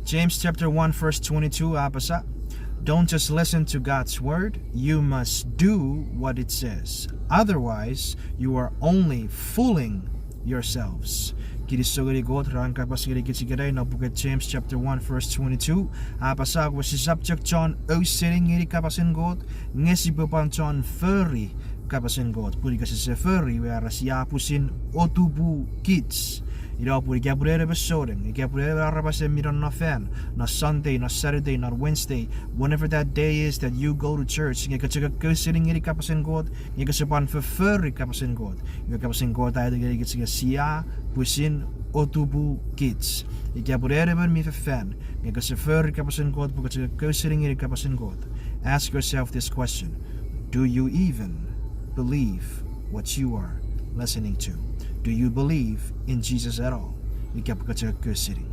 James chapter 1 verse 22, apasa. Don't just listen to God's word, you must do what it says. Otherwise, you are only fooling yourselves. Kirisogari God rangka pasigari kisigaray na bukat James chapter 1 verse 22. Apasa ako si subject John o sering ngiri kapasin God, ngesi bepan John furry kapasin God. Puri kasi sa furry where siyapusin otubu kids. Idag puri kaya puri episode, kaya puri arapasin miran na fan, na Sunday, na Saturday, na Wednesday, whenever that day is that you go to church, nga kasi kasiring ngiri kapasin God, nga kasi pan furry kapasin God. Nga kapasin God tayo ngiri kasi siya pusin otubu kids. Kaya puri erapan mi fan, nga kasi furry kapasin God, kasi kasiring ngiri kapasin God. Ask yourself this question: do you even believe what you are listening to? Do you believe in Jesus at all? Ikaw pagkatsa sitting.